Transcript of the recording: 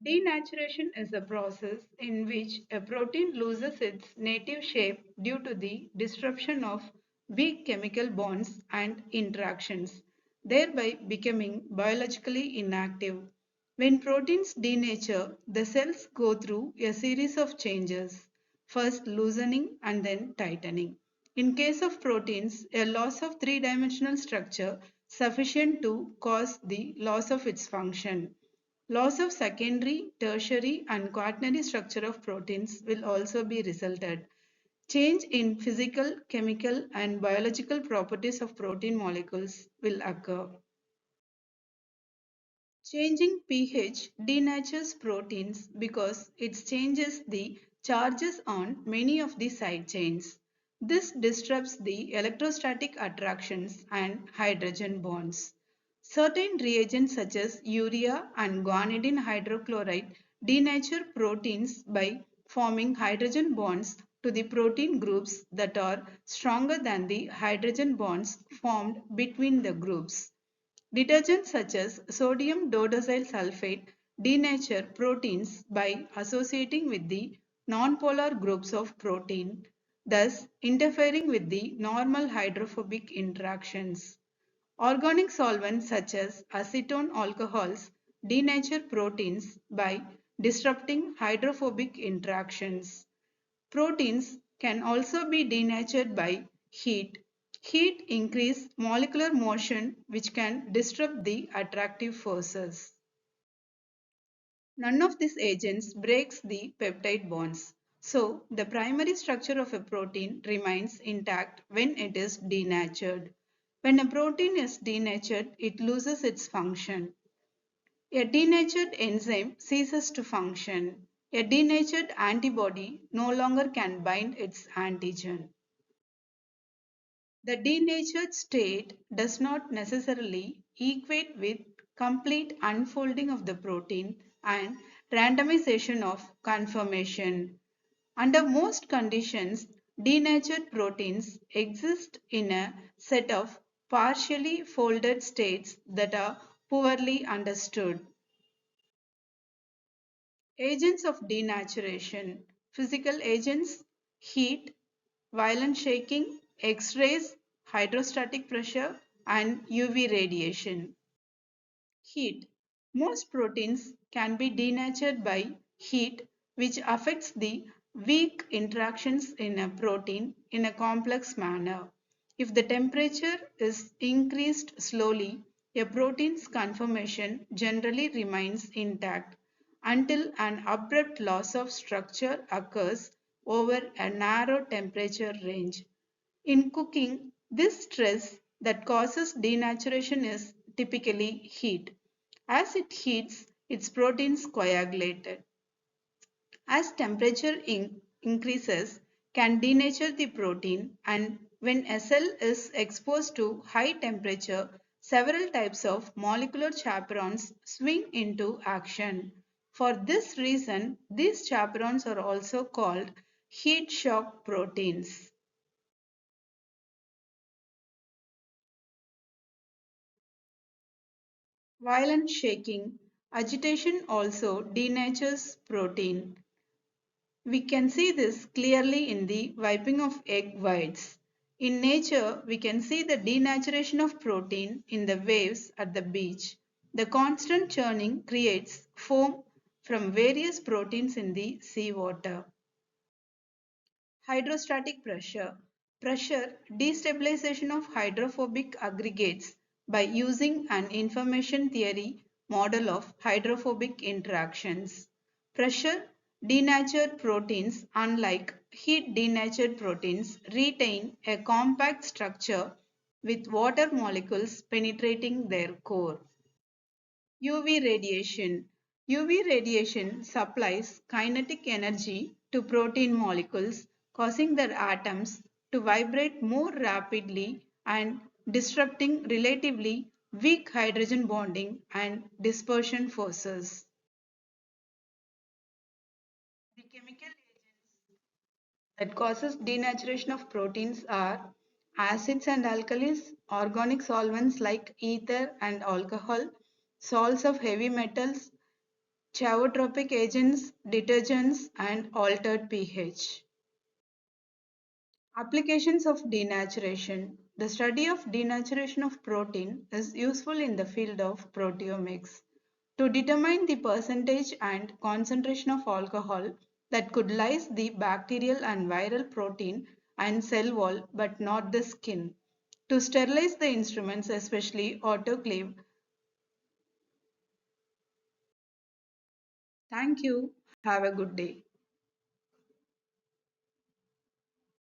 Denaturation is a process in which a protein loses its native shape due to the disruption of weak chemical bonds and interactions, thereby becoming biologically inactive. When proteins denature, the cells go through a series of changes, first loosening and then tightening. In case of proteins, a loss of three-dimensional structure sufficient to cause the loss of its function. Loss of secondary, tertiary and quaternary structure of proteins will also be resulted. Change in physical, chemical and biological properties of protein molecules will occur. Changing pH denatures proteins because it changes the charges on many of the side chains. This disrupts the electrostatic attractions and hydrogen bonds. Certain reagents such as urea and guanidine hydrochloride denature proteins by forming hydrogen bonds to the protein groups that are stronger than the hydrogen bonds formed between the groups. Detergents such as sodium dodecyl sulfate denature proteins by associating with the nonpolar groups of protein, thus interfering with the normal hydrophobic interactions. Organic solvents such as acetone alcohols denature proteins by disrupting hydrophobic interactions. Proteins can also be denatured by heat. Heat increases molecular motion which can disrupt the attractive forces. None of these agents breaks the peptide bonds. So, the primary structure of a protein remains intact when it is denatured. When a protein is denatured, it loses its function. A denatured enzyme ceases to function. A denatured antibody no longer can bind its antigen. The denatured state does not necessarily equate with complete unfolding of the protein and randomization of conformation. Under most conditions, denatured proteins exist in a set of partially folded states that are poorly understood. Agents of denaturation: physical agents, heat, violent shaking, X-rays, hydrostatic pressure, and UV radiation. Heat. Most proteins can be denatured by heat, which affects the weak interactions in a protein in a complex manner. If the temperature is increased slowly, a protein's conformation generally remains intact until an abrupt loss of structure occurs over a narrow temperature range. In cooking, this stress that causes denaturation is typically heat. As it heats, its proteins coagulated. As temperature increases, can denature the protein, and when a cell is exposed to high temperature, several types of molecular chaperones swing into action. For this reason, these chaperones are also called heat shock proteins. Violent shaking, agitation also denatures protein. We can see this clearly in the wiping of egg whites. In nature, we can see the denaturation of protein in the waves at the beach. The constant churning creates foam from various proteins in the seawater. Hydrostatic pressure. Pressure destabilization of hydrophobic aggregates by using an information theory model of hydrophobic interactions. Pressure denatured proteins, unlike heat denatured proteins, retain a compact structure with water molecules penetrating their core. UV radiation. UV radiation supplies kinetic energy to protein molecules, causing their atoms to vibrate more rapidly and disrupting relatively weak hydrogen bonding and dispersion forces. The chemical agents that causes denaturation of proteins are acids and alkalis, organic solvents like ether and alcohol, salts of heavy metals, chavotropic agents, detergents, and altered pH. Applications of denaturation. The study of denaturation of protein is useful in the field of proteomics. To determine the percentage and concentration of alcohol that could lyse the bacterial and viral protein and cell wall but not the skin. To sterilize the instruments, especially autoclave. Thank you. Have a good day.